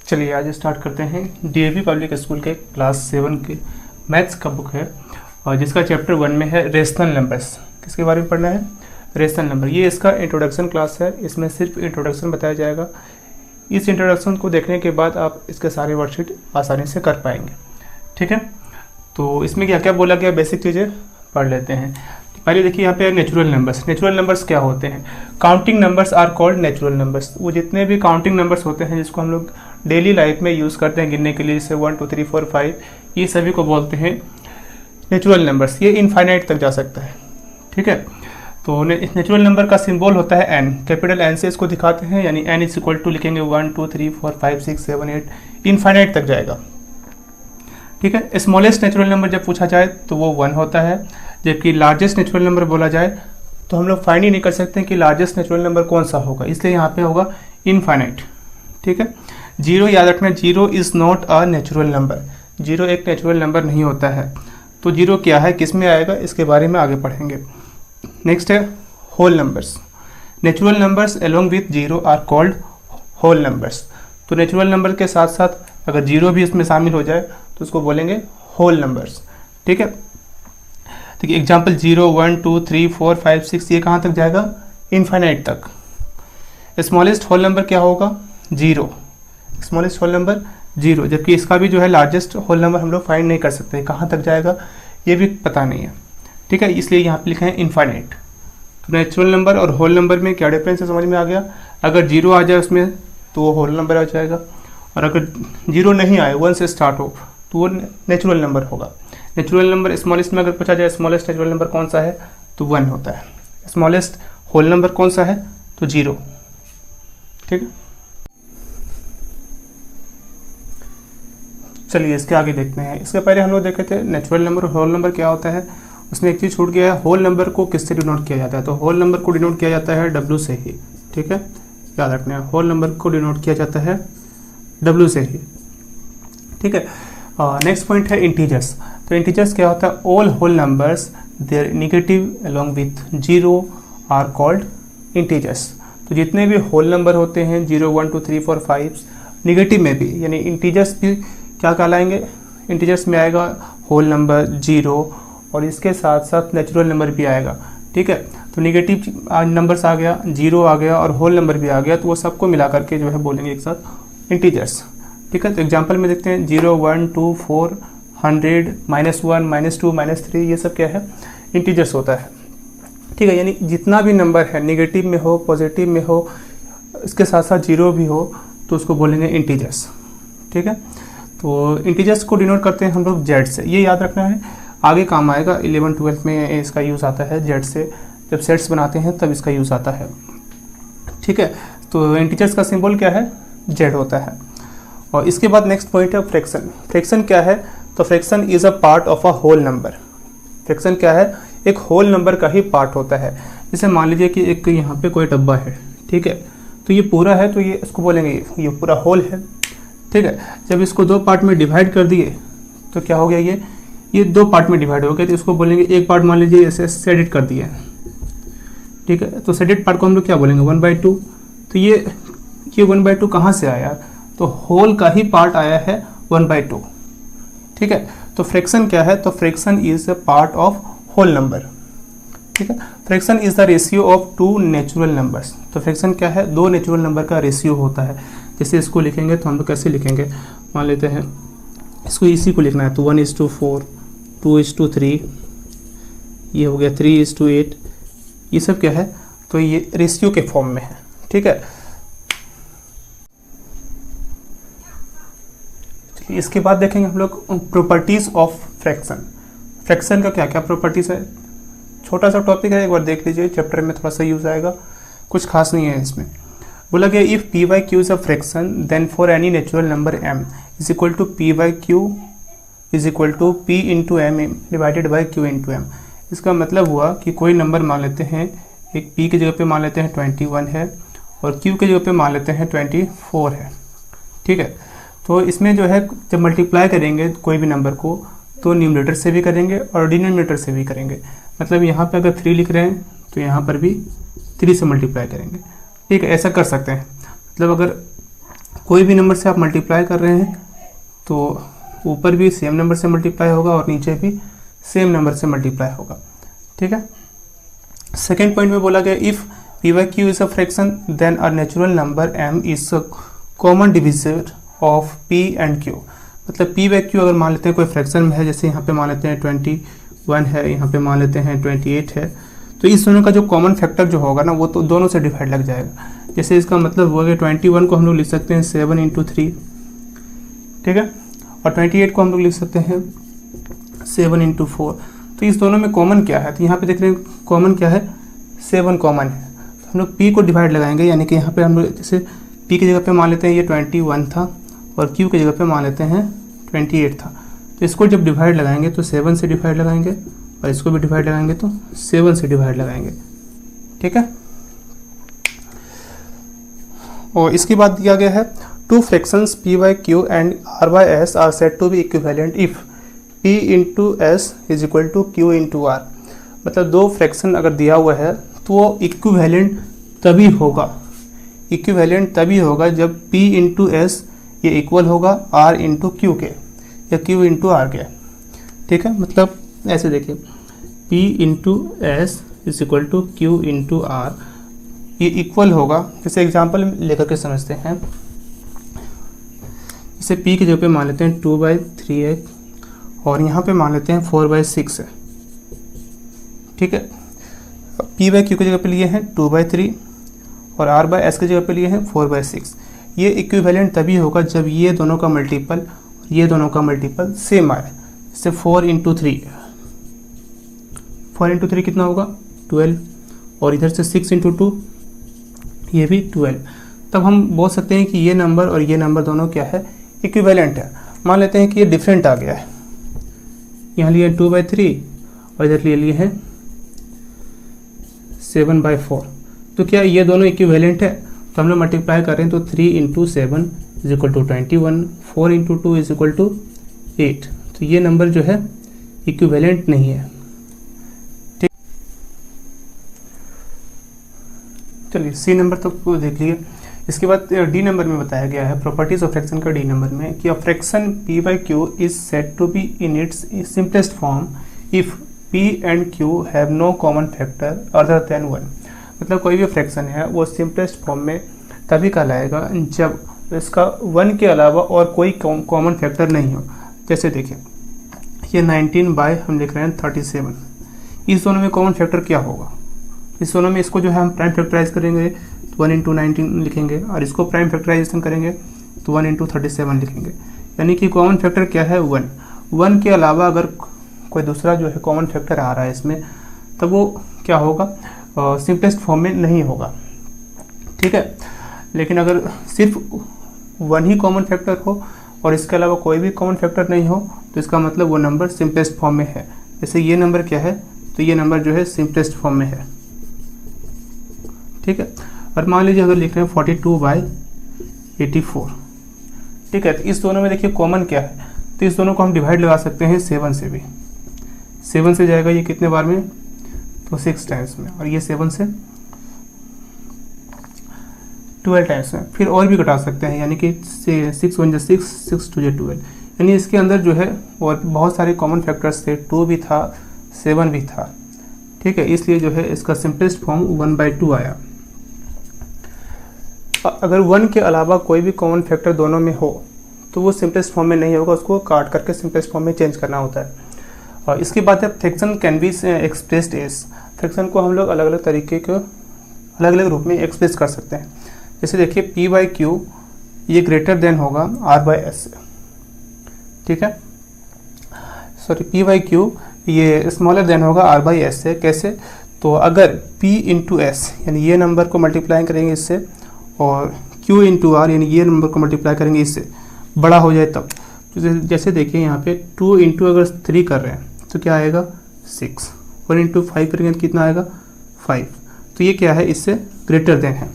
चलिए आज स्टार्ट करते हैं। डीएवी पब्लिक स्कूल के क्लास 7 के मैथ्स का बुक है और जिसका चैप्टर 1 में है रेशनल नंबर्स। किसके बारे में पढ़ना है? Rational number. ये इसका इंट्रोडक्शन क्लास है, इसमें सिर्फ इंट्रोडक्शन बताया जाएगा। इस इंट्रोडक्शन को देखने के बाद आप इसके सारे वर्कशीट आसानी से कर पाएंगे। ठीक है, तो इसमें क्या क्या बोला गया बेसिक चीज़ें पढ़ लेते हैं। पहले देखिए यहाँ पे नेचुरल नंबर्स। नेचुरल नंबर्स क्या होते हैं? Counting numbers are called natural numbers. वो जितने भी काउंटिंग नंबर्स होते हैं जिसको हम लोग डेली लाइफ में यूज़ करते हैं गिनने के लिए, जैसे 1 2 3 4 5, ये सभी को बोलते हैं नेचुरल नंबर्स। ये इनफाइनाइट तक जा सकता है। ठीक है, तो नेचुरल नंबर का सिंबल होता है एन। कैपिटल एन से इसको दिखाते हैं, यानी एन इज इक्वल टू लिखेंगे 1 2 3 4 5 6 7 8, इनफाइनाइट तक जाएगा। ठीक है, स्मॉलेस्ट नेचुरल नंबर जब पूछा जाए तो वो 1 होता है, जबकि लार्जेस्ट नेचुरल नंबर बोला जाए तो हम लोग फाइंड ही नहीं कर सकते कि लार्जेस्ट नेचुरल नंबर कौन सा होगा, इसलिए यहाँ पे होगा इनफाइनाइट। ठीक है, जीरो याद रखना, zero is not a natural number. Zero एक नेचुरल नंबर नहीं होता है। तो जीरो क्या है, किस में आएगा, इसके बारे में आगे पढ़ेंगे। नेक्स्ट है whole numbers. Natural numbers along with zero are called whole numbers. तो नेचुरल नंबर के साथ साथ अगर जीरो भी इसमें शामिल हो जाए तो उसको बोलेंगे होल नंबर्स। ठीक है, देखिए एग्जाम्पल 0 1 2 3 4 5 6, ये कहाँ तक जाएगा? इनफाइनाइट तक। स्मॉलेस्ट होल नंबर क्या होगा? Zero. Smallest whole number zero, जबकि इसका भी जो है लार्जेस्ट होल नंबर हम लोग फाइंड नहीं कर सकते, कहाँ तक जाएगा ये भी पता नहीं है। ठीक है, इसलिए यहाँ पे लिखा है इनफाइनाइट। तो नेचुरल नंबर और होल नंबर में क्या डिफरेंस है समझ में आ गया। अगर जीरो आ जाए उसमें तो वो होल नंबर आ जाएगा, और अगर जीरो नहीं आए 1 से स्टार्ट हो तो वो नेचुरल नंबर होगा। नेचुरल नंबर स्मॉलेस्ट में अगर पूछा जाए स्मॉलेस्ट नेचुरल नंबर कौन सा है तो 1 होता है। स्मॉलेस्ट होल नंबर कौन सा है तो जीरो। ठीक है, चलिए इसके आगे देखते हैं। इसके पहले हम लोग देखे थे नेचुरल नंबर और होल नंबर क्या होता है। उसमें एक चीज़ छूट गया है, होल नंबर को किससे डिनोट किया जाता है? तो होल नंबर को डिनोट किया जाता है W से ही। ठीक है, याद रखना है, होल नंबर को डिनोट किया जाता है W से ही। ठीक है, नेक्स्ट पॉइंट है इंटीजर्स। तो इंटीजर्स क्या होता है? All whole numbers their negative along with zero are called integers. तो जितने भी होल नंबर होते हैं 0 1 2 3 4 5, नेगेटिव में भी, यानी इंटीजर्स भी क्या कहलाएंगे? इंटीजर्स में आएगा होल नंबर, जीरो, और इसके साथ साथ नेचुरल नंबर भी आएगा। ठीक है, तो नेगेटिव नंबर्स आ गया, जीरो आ गया और होल नंबर भी आ गया, तो वो सबको मिला करके जो है बोलेंगे एक साथ इंटीजर्स। ठीक है, तो एग्जांपल में देखते हैं 0 1 2 4 100 -1 -2 -3, ये सब क्या है? इंटीजर्स होता है। ठीक है, यानी जितना भी नंबर है नेगेटिव में हो, पॉजिटिव में हो, इसके साथ साथ जीरो भी हो, तो उसको बोलेंगे इंटीजर्स। ठीक है, तो इंटीजर्स को डिनोट करते हैं हम लोग जेड से। ये याद रखना है, आगे काम आएगा। 11 12 में इसका यूज़ आता है जेड से, जब सेट्स बनाते हैं तब इसका यूज़ आता है। ठीक है, तो इंटीजर्स का सिंबल क्या है? जेड होता है। और इसके बाद नेक्स्ट पॉइंट है फ्रैक्शन। फ्रैक्शन क्या है? तो fraction is a part of a whole number. Fraction क्या है? एक होल नंबर का ही पार्ट होता है। जैसे मान लीजिए कि एक यहाँ पे कोई डब्बा है। ठीक है, तो ये पूरा है, तो ये इसको बोलेंगे ये पूरा होल है। ठीक है, जब इसको दो पार्ट में डिवाइड कर दिए तो क्या हो गया? ये दो पार्ट में डिवाइड हो गया, तो इसको बोलेंगे एक पार्ट मान लीजिए ऐसे शेडेड कर दिया। ठीक है, तो शेडेड पार्ट को हम लोग क्या बोलेंगे? 1/2। तो ये 1/2 कहाँ से आया? तो होल का ही पार्ट आया है 1/2। ठीक है, तो फ्रैक्शन क्या है? तो fraction is a part of whole number. ठीक है, fraction is the ratio of two natural numbers. तो फ्रैक्शन क्या है? दो नेचुरल नंबर का रेशियो होता है। जैसे इसको लिखेंगे तो हम लोग कैसे लिखेंगे? मान लेते हैं इसको, इसी को लिखना है तो 1:4, 2:3, ये हो गया 3:8, ये सब क्या है? तो ये रेशियो के फॉर्म में है। ठीक है, इसके बाद देखेंगे हम लोग प्रॉपर्टीज ऑफ फ्रैक्शन। फ्रैक्शन का क्या क्या प्रॉपर्टीज है? छोटा सा टॉपिक है, एक बार देख लीजिए, चैप्टर में थोड़ा सा यूज आएगा, कुछ खास नहीं है इसमें। बोला गया if p/q is a fraction then for any natural number m is equal to p/q is equal to p into M divided by q into M. इसका मतलब हुआ कि कोई नंबर मान लेते हैं, एक p की जगह पे मान लेते हैं 21 है और q की जगह पे मान लेते हैं 24 है। ठीक है, तो इसमें जो है जब मल्टीप्लाई करेंगे कोई भी नंबर को तो न्यूमरेटर से भी करेंगे और डिनोमिनेटर से भी करेंगे। मतलब यहाँ पे अगर 3 लिख रहे हैं तो यहाँ पर भी 3 से मल्टीप्लाई करेंगे। ठीक है, ऐसा कर सकते हैं। मतलब अगर कोई भी नंबर से आप मल्टीप्लाई कर रहे हैं तो ऊपर भी सेम नंबर से मल्टीप्लाई होगा और नीचे भी सेम नंबर से मल्टीप्लाई होगा। ठीक है। सेकेंड पॉइंट में बोला गया if P by Q is a fraction then a natural number M is a common divisor of P and Q. मतलब पी बाई क्यू अगर मान लेते हैं कोई फ्रैक्शन में है, जैसे यहाँ पे मान लेते हैं 21 है, यहाँ पे मान लेते हैं 28 है, तो इस दोनों का जो कॉमन फैक्टर जो होगा ना वो तो दोनों से डिवाइड लग जाएगा। जैसे इसका मतलब हुआ कि 21 को हम लोग लिख सकते हैं 7 × 3, ठीक है, और 28 को हम लोग लिख सकते हैं 7 × 4। तो इस दोनों में कॉमन क्या है, तो यहाँ पे देख रहे हैं कॉमन क्या है, 7 कॉमन है। तो हम लोग p को डिवाइड लगाएंगे, यानी कि यहाँ पे हम लोग जैसे p की जगह पे मान लेते हैं ये 21 था और q की जगह पे मान लेते हैं 28 था। तो इसको जब डिवाइड लगाएंगे तो 7 से डिवाइड लगाएंगे और इसको भी डिवाइड लगाएंगे तो 7 से डिवाइड लगाएंगे। ठीक है। और इसके बाद दिया गया है two fractions p by Q and r by s are said to be equivalent if p into S is equal to Q into R. मतलब दो फ्रैक्शन अगर दिया हुआ है तो वो इक्विवेलेंट तभी होगा, इक्विवेलेंट तभी होगा जब p इंटू एस ये इक्वल होगा r इंटू क्यू के या q इंटू आर के। ठीक है। मतलब ऐसे देखिए p into S is equal to Q into R, ये इक्वल होगा। जैसे एग्जांपल लेकर के समझते हैं, इसे p की जगह पे मान लेते हैं 2/3 है और यहाँ पे मान लेते हैं 4/6 है। ठीक है। p बाई क्यू की जगह पे लिए हैं 2/3 और r बाई एस की जगह पे लिए हैं 4/6। ये इक्विवेलेंट तभी होगा जब ये दोनों का मल्टीपल और ये दोनों का मल्टीपल सेम आए। जैसे 4 × 3, 4 × 3 कितना होगा 12 और इधर से 6 × 2 ये भी 12। तब हम बोल सकते हैं कि ये नंबर और ये नंबर दोनों क्या है, इक्विवेलेंट है। मान लेते हैं कि ये डिफरेंट आ गया है, यहाँ लिए 2/3 और इधर लिए हैं 7/4। तो क्या ये दोनों इक्विवेलेंट है, तो हम लोग मल्टीप्लाई कर रहे हैं तो 3 × 7 is equal to 21, 4 × 2 is equal to 8। तो ये नंबर जो है इक्विवेलेंट नहीं है। ठीक, चलिए सी नंबर तक तो देख लिए। इसके बाद डी नंबर में बताया गया है प्रॉपर्टीज ऑफ फ्रैक्शन का डी नंबर में कि a fraction p by Q is said to be in its simplest form if p and q have no common factor other than 1। मतलब कोई भी फ्रैक्शन है वो सिंपलेस्ट फॉर्म में तभी कहलाएगा जब इसका 1 के अलावा और कोई कॉमन फैक्टर नहीं हो। जैसे देखिए ये 19 बाय हम लिख रहे हैं 37, इस दोनों में कॉमन फैक्टर क्या होगा, इस दोनों में इसको जो है हम प्राइम फैक्टराइज करेंगे तो 1 × 19 लिखेंगे और इसको प्राइम फैक्टराइजेशन करेंगे तो 1 × 37 लिखेंगे। यानी कि कॉमन फैक्टर क्या है 1 के अलावा अगर कोई दूसरा जो है कॉमन फैक्टर आ रहा है इसमें, तब वो क्या होगा, सिंपलेस्ट फॉर्म में नहीं होगा। ठीक है। लेकिन अगर सिर्फ 1 ही कॉमन फैक्टर हो और इसके अलावा कोई भी कॉमन फैक्टर नहीं हो तो इसका मतलब वो नंबर सिंपलेस्ट फॉर्म में है। जैसे ये नंबर क्या है, तो ये नंबर जो है सिंपलेस्ट फॉर्म में है। ठीक है। और मान लीजिए अगर लिख रहे हैं 42/84। ठीक है। तो इस दोनों में देखिए कॉमन क्या है, तो इस दोनों को हम डिवाइड लगा सकते हैं 7 से भी। 7 से जाएगा ये कितने बार में, तो 6 टाइम्स में, और ये 7 से 12 टाइम्स में। फिर और भी घटा सकते हैं, यानी कि 6 1 6, 6 2 12। यानी इसके अंदर जो है और बहुत सारे कॉमन फैक्टर्स थे, 2 भी था 7 भी था। ठीक है। इसलिए जो है इसका सिंपलेस्ट फॉर्म 1/2 आया। अगर 1 के अलावा कोई भी कॉमन फैक्टर दोनों में हो तो वो सिंपलेस्ट फॉर्म में नहीं होगा, उसको काट करके सिंपलेस्ट फॉर्म में चेंज करना होता है। और इसके बाद है fraction can be expressed as. Fraction को हम लोग अलग अलग तरीके के अलग अलग रूप में एक्सप्रेस कर सकते हैं। जैसे देखिए p बाई क्यू ये ग्रेटर देन होगा r बाई एस से। ठीक है। सॉरी p बाई क्यू ये स्मॉलर देन होगा r बाई एस से। कैसे, तो अगर p इंटू एस यानी ये नंबर को मल्टीप्लाई करेंगे इससे और q इंटू आर यानी ये नंबर को मल्टीप्लाई करेंगे इससे, बड़ा हो जाए तब। तो जैसे देखिए यहाँ पे 2 इंटू अगर 3 कर रहे हैं तो क्या आएगा 6, 1 इंटू 5 करेंगे तो कितना आएगा 5। तो ये क्या है, इससे ग्रेटर देन है।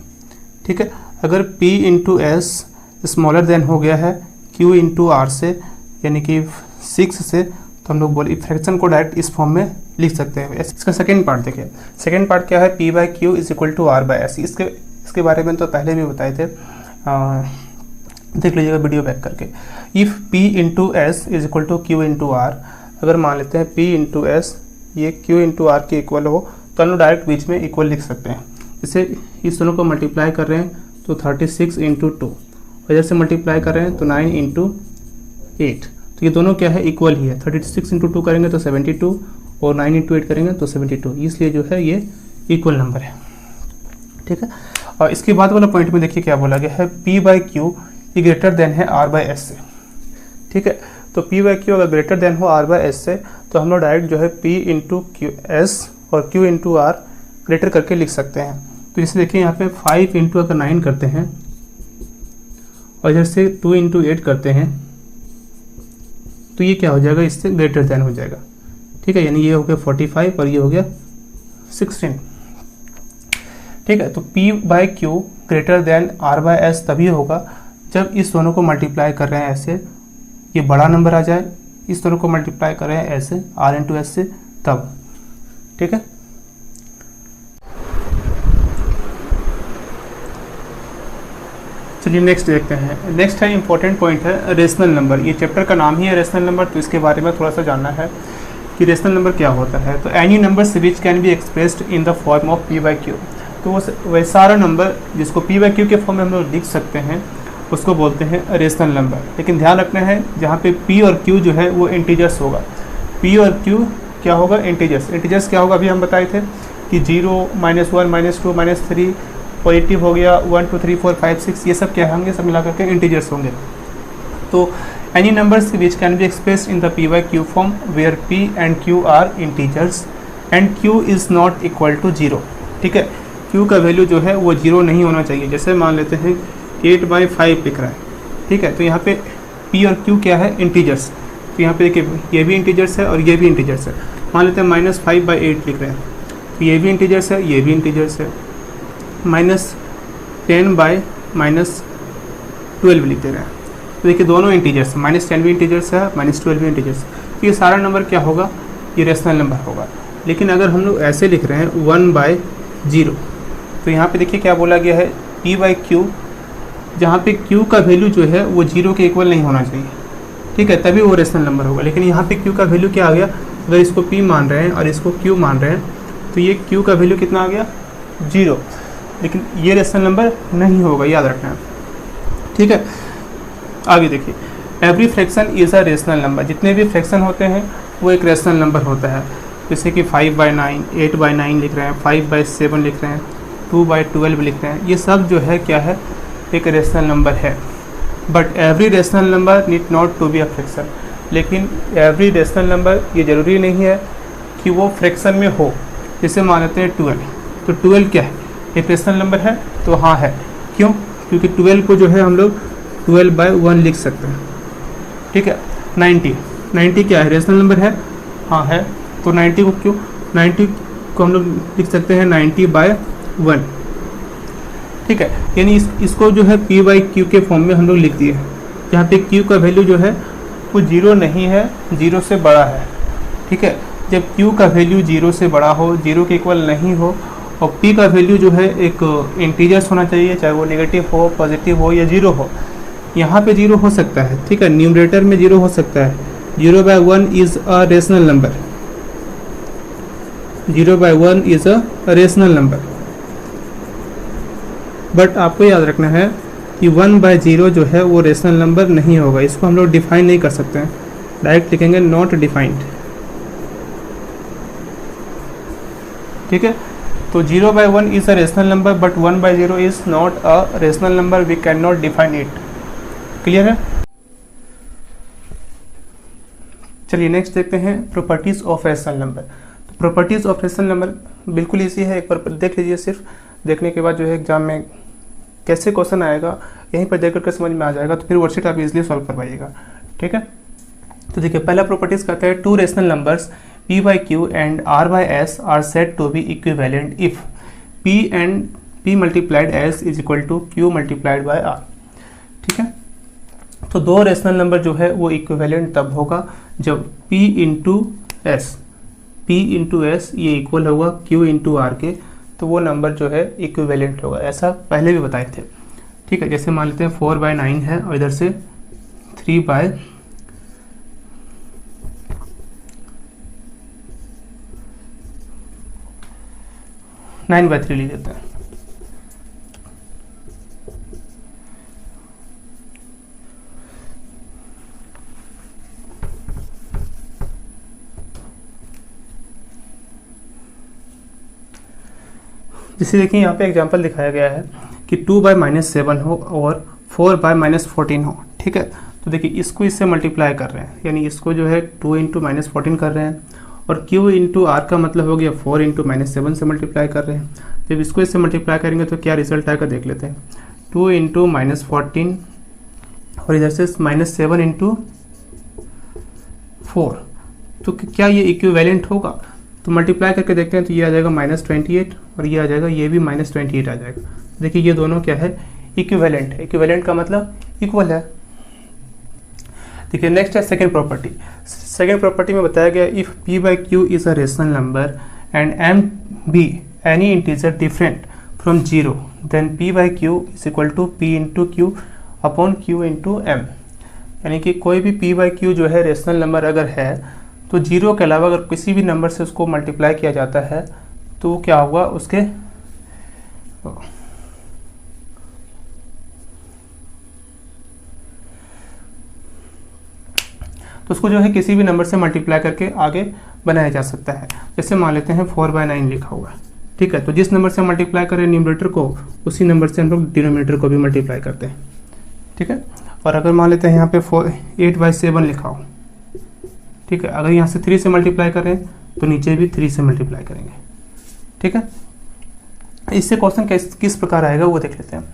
ठीक है। अगर p into S smaller than हो गया है q इंटू आर से यानी कि 6 से, तो हम लोग बोले फ्रैक्शन को डायरेक्ट इस फॉर्म में लिख सकते हैं। इसका सेकेंड पार्ट देखिए। सेकेंड पार्ट क्या है, p by Q is equal to r by S. इसके बारे में तो पहले भी बताए थे। देख लीजिएगा वीडियो बैक करके। If P into S is equal to Q into R, अगर मान लेते हैं P इंटू एस ये Q इंटू आर के इक्वल हो तो हम लोग डायरेक्ट बीच में इक्वल लिख सकते हैं। इसे इस दोनों को मल्टीप्लाई कर रहे हैं तो 36 इंटू 2, और इधर से मल्टीप्लाई कर रहे हैं तो 9 इंटू 8, तो ये दोनों क्या है इक्वल ही है। 36 इंटू 2 करेंगे तो 72 और 9 इंटू 8 करेंगे तो 72, इसलिए जो है ये इक्वल नंबर है। ठीक है, और इसके बाद वाला पॉइंट में देखिए क्या बोला गया है, P बाई क्यू ये ग्रेटर देन है R बाई एस से। ठीक है, तो P बाई क्यू अगर ग्रेटर देन हो R बाई एस से तो हम लोग डायरेक्ट जो है P इंटू क्यू एस और Q इंटू आर ग्रेटर करके लिख सकते हैं। तो जैसे देखिए यहाँ पे 5 इंटू अगर 9 करते हैं और इधर से 2 इंटू 8 करते हैं तो ये क्या हो जाएगा, इससे ग्रेटर देन हो जाएगा। ठीक है, यानी ये हो गया 45 और ये हो गया 16। ठीक है, तो P by Q greater than R by S तभी होगा जब इस दोनों को मल्टीप्लाई कर रहे हैं ऐसे, ये बड़ा नंबर आ जाए, इस दोनों को मल्टीप्लाई कर रहे हैं ऐसे R इंटू एस से तब। ठीक है, चलिए नेक्स्ट देखते हैं। नेक्स्ट है इंपॉर्टेंट पॉइंट है रेशनल नंबर। ये चैप्टर का नाम ही है रेशनल नंबर, तो इसके बारे में थोड़ा सा जानना है कि रेशनल नंबर क्या होता है। तो any number which can be expressed in the form of P by Q, तो वह सारा नंबर जिसको P बाई क्यू के फॉर्म में हम लोग लिख सकते हैं उसको बोलते हैं रेशनल नंबर। लेकिन ध्यान रखना है जहाँ पे P और Q जो है वो इंटीजर्स होगा। P और Q क्या होगा, इंटीजर्स। इंटीजर्स क्या होगा, अभी हम बताए थे कि 0, -1, -2, -3, पॉजिटिव हो गया 1, 2, 3, 4, 5, 6, ये सब क्या होंगे, सब मिला करके इंटीजर्स होंगे। तो any numbers which can be expressed in the P by Q form where P and Q are integers and Q is not equal to 0। ठीक है, Q का वैल्यू जो है वो 0 नहीं होना चाहिए। जैसे मान लेते हैं 8/5 लिख रहा है। ठीक है, तो यहाँ पे P और Q क्या है, इंटीजर्स। तो यहाँ पे देखिए ये भी इंटीजर्स है और ये भी इंटीजर्स है। मान लेते हैं -5/8 लिख रहे हैं, तो ये भी इंटीजर्स है, ये भी इंटीजर्स है। -10/-12 लिख दे रहे हैं, तो देखिए दोनों इंटीजर्स, -10 भी इंटीजर्स है, -12 भी इंटीजर्स। तो ये सारा नंबर क्या होगा, ये रेशनल नंबर होगा। लेकिन अगर हम लोग ऐसे लिख रहे हैं 1/0, तो यहाँ पे देखिए क्या बोला गया है, P बाई क्यू, जहाँ पे Q का वैल्यू जो है वो 0 के इक्वल नहीं होना चाहिए। ठीक है, तभी वो रेशनल नंबर होगा। लेकिन यहाँ पे Q का वैल्यू क्या आ गया, अगर इसको P मान रहे हैं और इसको Q मान रहे हैं तो ये Q का वैल्यू कितना आ गया, 0। लेकिन ये रेशनल नंबर नहीं होगा, याद रखना है। ठीक है, आगे देखिए, every fraction is a rational number. जितने भी फ्रैक्शन होते हैं वो एक रेशनल नंबर होता है। जैसे कि 5/9, 8/9 लिख रहे हैं, 5/7 लिख रहे हैं, 2/12 लिख रहे हैं, ये सब जो है क्या है, एक रेशनल नंबर है। But every rational number need not to be a fraction. लेकिन एवरी रेशनल नंबर ये ज़रूरी नहीं है कि वो फ्रैक्शन में हो। जैसे मान लेते हैं 12, तो 12 क्या है, एक रेशनल नंबर है, तो हाँ है। क्यों, क्योंकि 12 को जो है हम लोग 12/1 लिख सकते हैं। ठीक है, 90 क्या है, रेशनल नंबर है, हाँ है, तो 90 को क्यों, 90 को हम लोग लिख सकते हैं 90/1। ठीक है, यानी इसको जो है P बाई क्यू के फॉर्म में हम लोग लिख दिए हैं, जहाँ पे Q का वैल्यू जो है वो 0 नहीं है, 0 से बड़ा है। ठीक है, जब Q का वैल्यू 0 से बड़ा हो, 0 के इक्वल नहीं हो, और P का वैल्यू जो है एक इंटीजर्स होना चाहिए, चाहे वो नेगेटिव हो, पॉजिटिव हो या 0 हो। यहाँ पे 0 हो सकता है, ठीक है, न्यूमरेटर में 0 हो सकता है। 0/1 is a rational number, 0/1 is a rational number. But आपको याद रखना है कि 1/0 जो है वो रेशनल नंबर नहीं होगा। इसको हम लोग डिफाइन नहीं कर सकते हैं, डायरेक्ट लिखेंगे नॉट डिफाइंड। ठीक है, तो 0/1 is a rational number but 1/0 is not a rational number, we can not define it. Clear है। चलिए नेक्स्ट देखते हैं प्रॉपर्टीज़ ऑफ रेशनल नंबर। तो प्रॉपर्टीज़ ऑफ रेशनल नंबर बिल्कुल ईजी है, एक बार देख लीजिए। सिर्फ देखने के बाद जो है एग्जाम में कैसे क्वेश्चन आएगा यहीं पर देख करके समझ में आ जाएगा, तो फिर वर्कशीट आप इजीली सॉल्व कर पाइएगा। ठीक है, तो देखिए पहला प्रॉपर्टीज़ कहता है two rational numbers P by Q and R by S are said to be equivalent if P and P multiplied S is equal to Q multiplied by R। ठीक है, तो दो रेशनल नंबर जो है वो equivalent तब होगा जब P इंटू एस ये इक्वल होगा Q इंटू आर के, तो वो नंबर जो है इक्विवेलेंट होगा। ऐसा पहले भी बताए थे। ठीक है, जैसे मान लेते हैं 4/9 है और इधर से 3/9 बाई 3 ले लेते हैं। जैसे देखिए यहाँ पे एग्जांपल दिखाया गया है कि 2/-7 हो और 4/-14 हो। ठीक है, तो देखिए इसको इससे मल्टीप्लाई कर रहे हैं, यानी इसको जो है 2 × -14 कर रहे हैं और Q × R का मतलब हो गया 4 × -7 से मल्टीप्लाई कर रहे हैं। जब इसको इससे मल्टीप्लाई करेंगे तो क्या रिजल्ट आएगा देख लेते हैं। 2 × -14 और इधर से -7 × 4, तो क्या ये इक्विवेलेंट होगा? तो मल्टीप्लाई करके देखते हैं तो ये आ जाएगा -28 और ये आ जाएगा, ये भी -28 आ जाएगा। देखिए ये दोनों क्या है, इक्विवेलेंट है। इक्विवेलेंट का मतलब इक्वल है। देखिए नेक्स्ट है सेकंड प्रॉपर्टी। सेकंड प्रॉपर्टी में बताया गया if p/q is a rational number and m be any integer different from 0 then p/q is equal to p into q upon q into m। यानी कि कोई भी p/q जो है रेशनल नंबर अगर है तो 0 के अलावा अगर किसी भी नंबर से उसको मल्टीप्लाई किया जाता है तो क्या होगा, उसके तो उसको जो है किसी भी नंबर से मल्टीप्लाई करके आगे बनाया जा सकता है। जैसे मान लेते हैं 4/9 लिखा हुआ है। ठीक है, तो जिस नंबर से मल्टीप्लाई करें न्यूमरेटर को, उसी नंबर से हम लोग डिनोमिनेटर को भी मल्टीप्लाई करते हैं। ठीक है, और अगर मान लेते हैं यहाँ पे 8/7 लिखा हो, ठीक है, अगर यहाँ से 3 से मल्टीप्लाई करें तो नीचे भी 3 से मल्टीप्लाई करेंगे। ठीक है, इससे क्वेश्चन किस प्रकार आएगा वो देख लेते हैं।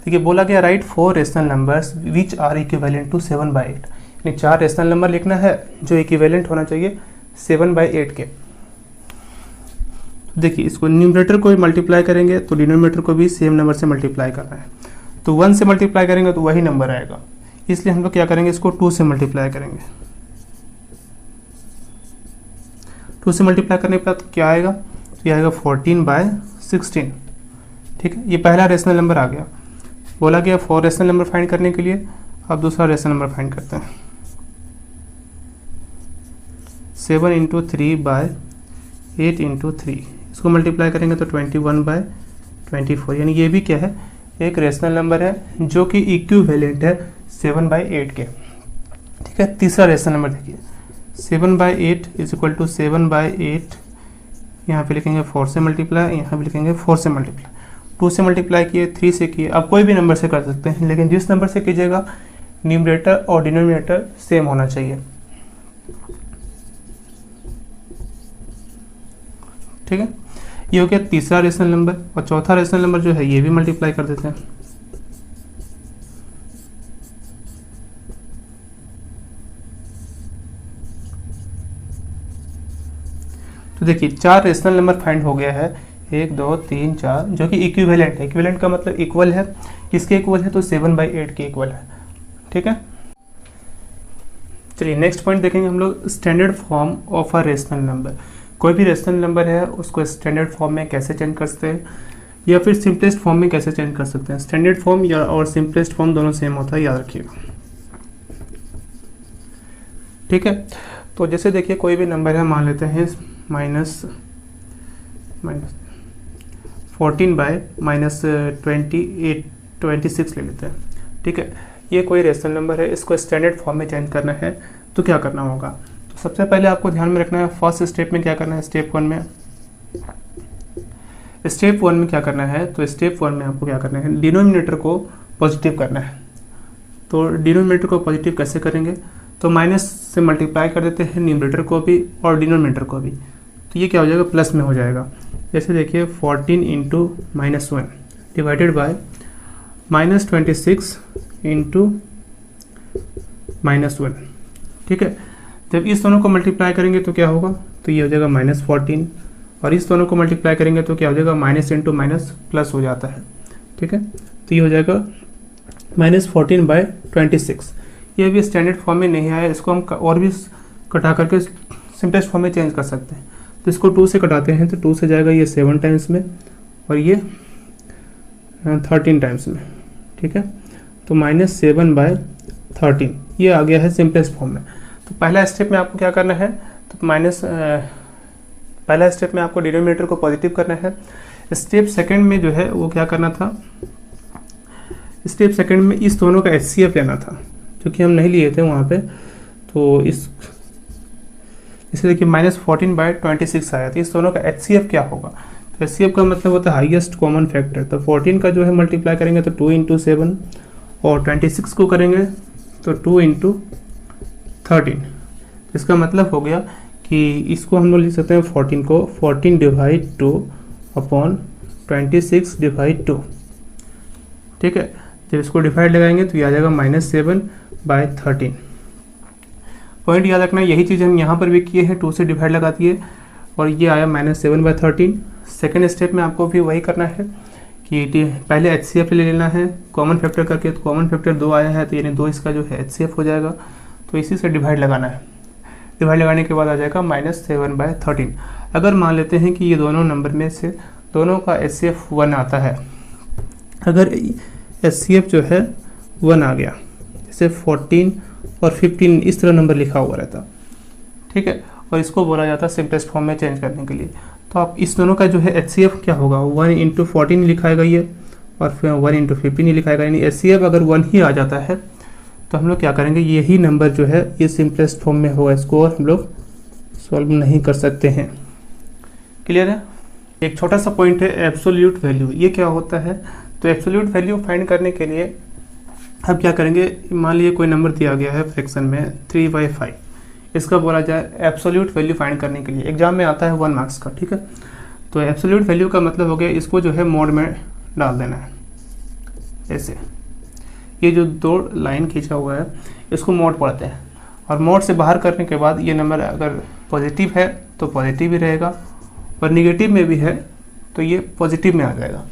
देखिए बोला गया right 4 rational numbers which are equivalent to 7/8, यानी 4 रेशनल नंबर लिखना है जो इक्विवेलेंट होना चाहिए 7/8 के। देखिए इसको न्यूमरेटर को भी मल्टीप्लाई करेंगे तो डिनोमिनेटर को भी सेम नंबर से मल्टीप्लाई करना है, तो 1 से मल्टीप्लाई करेंगे तो वही नंबर आएगा, इसलिए हम लोग क्या करेंगे, इसको 2 से मल्टीप्लाई करेंगे। 2 से मल्टीप्लाई करने के बाद क्या आएगा, तो ये आएगा 14/16। ठीक है, ये पहला रेशनल नंबर आ गया। बोला गया 4 रेशनल नंबर फाइंड करने के लिए, अब दूसरा रेशनल नंबर फाइंड करते हैं। 7 × 3/8 × 3, इसको मल्टीप्लाई करेंगे तो 21/24, यानी ये भी क्या है, एक रेशनल नंबर है जो कि इक्विवेलेंट है 7/8 के। ठीक है, तीसरा रेशनल नंबर देखिए 7/8 इज इक्वल टू 7/8, यहाँ पे लिखेंगे 4 से मल्टीप्लाई, यहाँ पे लिखेंगे 4 से मल्टीप्लाई, 2 से मल्टीप्लाई किए, 3 से किए। अब कोई भी नंबर से कर सकते हैं, लेकिन जिस नंबर से कीजिएगा न्यूमरेटर और डिनोमिनेटर सेम होना चाहिए। ठीक है, ये हो गया तीसरा रेशनल नंबर। और चौथा रेशनल नंबर जो है ये भी मल्टीप्लाई कर देते हैं। तो देखिए 4 रेशनल नंबर फाइंड हो गया है, 1 2 3 4, जो कि इक्विवेलेंट है। इक्विवेलेंट का मतलब इक्वल है, किसके इक्वल है, तो 7/8 के इक्वल है। ठीक है, चलिए नेक्स्ट पॉइंट देखेंगे हम लोग, standard form of a rational number. कोई भी रेशनल नंबर है उसको स्टैंडर्ड फॉर्म में कैसे चेंज कर सकते हैं या फिर सिंपलेस्ट फॉर्म में कैसे चेंज कर सकते हैं। स्टैंडर्ड फॉर्म या और सिंपलेस्ट फॉर्म दोनों सेम होता है, याद रखिएगा। ठीक है, तो जैसे देखिए कोई भी नंबर है, मान लेते हैं -14/-26 ले लेते हैं। ठीक है, ये कोई रेशनल नंबर है, इसको स्टैंडर्ड फॉर्म में चेंज करना है तो क्या करना होगा। तो सबसे पहले आपको ध्यान में रखना है, फर्स्ट स्टेप में क्या करना है, स्टेप वन में क्या करना है, तो स्टेप वन में आपको क्या करना है, डिनोमिनेटर को पॉजिटिव करना है। तो डिनोमिनेटर को पॉजिटिव कैसे करेंगे, तो माइनस से मल्टीप्लाई कर देते हैं न्यूमरेटर को भी और डिनोमिनेटर को भी, तो ये क्या हो जाएगा, प्लस में हो जाएगा। जैसे देखिए 14 × -1 डिवाइडेड बाय -26 × -1। ठीक है, जब इस दोनों को मल्टीप्लाई करेंगे तो क्या होगा, तो ये हो जाएगा -14, और इस दोनों को मल्टीप्लाई करेंगे तो क्या हो जाएगा, माइनस इंटू माइनस प्लस हो जाता है। ठीक है, तो ये हो जाएगा -14/26। ये भी स्टैंडर्ड फॉर्म में नहीं आया, इसको हम और भी कटा करके सिंपलेस्ट फॉर्म में चेंज कर सकते हैं। तो इसको 2 से कटाते हैं तो 2 से जाएगा ये 7 टाइम्स में और ये 13 टाइम्स में। ठीक है, तो -7/13 ये आ गया है सिंपलेस्ट फॉर्म में। तो पहला स्टेप में आपको क्या करना है, तो पहला स्टेप में आपको डिनोमिनेटर को पॉजिटिव करना है। स्टेप सेकंड में जो है वो क्या करना था, स्टेप सेकंड में इस दोनों का HCF लेना था, जो कि हम नहीं लिए थे वहाँ पे। तो इसे देखिए -14/26 आया, तो इस दोनों का HCF क्या होगा, तो HCF का मतलब होता है हाईएस्ट कॉमन फैक्टर। तो 14 का जो है मल्टीप्लाई करेंगे तो 2 × 7 और 26 को करेंगे तो 2 × 13। इसका मतलब हो गया कि इसको हम लोग लिख सकते हैं 14 को 14/2/26/2। ठीक है, जब इसको डिवाइड लगाएंगे तो ये आ जाएगा -7/13। पॉइंट याद रखना, यही चीज़ हम यहाँ पर भी किए हैं, 2 से डिवाइड लगा दिए और ये आया -7/13। सेकेंड स्टेप में आपको भी वही करना है कि पहले HCF ले लेना है कॉमन फैक्टर करके। तो कॉमन फैक्टर 2 आया है, तो यानी 2 इसका जो है HCF हो जाएगा। तो इसी से डिवाइड लगाना है, डिवाइड लगाने के बाद आ जाएगा -7/13। अगर मान लेते हैं कि ये दोनों नंबर में से दोनों का HCF 1 आता है, अगर HCF जो है 1 आ गया, जैसे 14 और 15 इस तरह नंबर लिखा हुआ रहता, ठीक है, और इसको बोला जाता है सिंपलेस्ट फॉर्म में चेंज करने के लिए। तो आप इस दोनों का जो है HCF क्या होगा, 1 × 14 लिखाएगा ये, और फिर 1 × 15 ही लिखाएगा। यानी HCF अगर 1 ही आ जाता है तो हम लोग क्या करेंगे, यही नंबर जो है ये सिंपलेस्ट फॉर्म में होगा, इसको और हम लोग सॉल्व नहीं कर सकते हैं। क्लियर है। एक छोटा सा पॉइंट है एब्सोल्यूट वैल्यू, ये क्या होता है, तो एब्सोल्यूट वैल्यू फाइंड करने के लिए हम क्या करेंगे, मान लीजिए कोई नंबर दिया गया है फ्रैक्शन में 3/5, इसका बोला जाए एब्सोल्यूट वैल्यू फाइंड करने के लिए। एग्जाम में आता है 1 मार्क्स का, ठीक है। तो एब्सोल्यूट वैल्यू का मतलब हो गया इसको जो है मोड में डाल देना है, ऐसे। ये जो 2 लाइन खींचा हुआ है इसको मोड पढ़ते हैं, और मोड से बाहर करने के बाद ये नंबर अगर पॉजिटिव है तो पॉजिटिव ही रहेगा, और निगेटिव में भी है तो ये पॉजिटिव में आ जाएगा,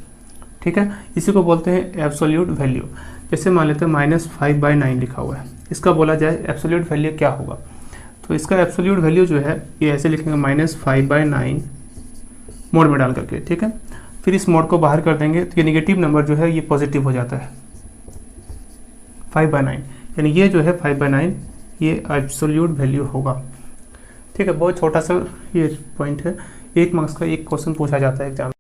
ठीक है। इसी को बोलते हैं एब्सोल्यूट वैल्यू। जैसे मान लेते हैं -5/9 लिखा हुआ है, इसका बोला जाए एब्सोल्यूट वैल्यू क्या होगा, तो इसका एब्सोल्यूट वैल्यू जो है ये ऐसे लिखेंगे -5/9 मोड में डाल करके, ठीक है। फिर इस मोड को बाहर कर देंगे तो ये निगेटिव नंबर जो है ये पॉजिटिव हो जाता है 5/9, यानी ये जो है 5/9 ये एब्सोल्यूट वैल्यू होगा, ठीक है। बहुत छोटा सा ये पॉइंट है, 1 मार्क्स का एक क्वेश्चन पूछा जाता है एग्जाम।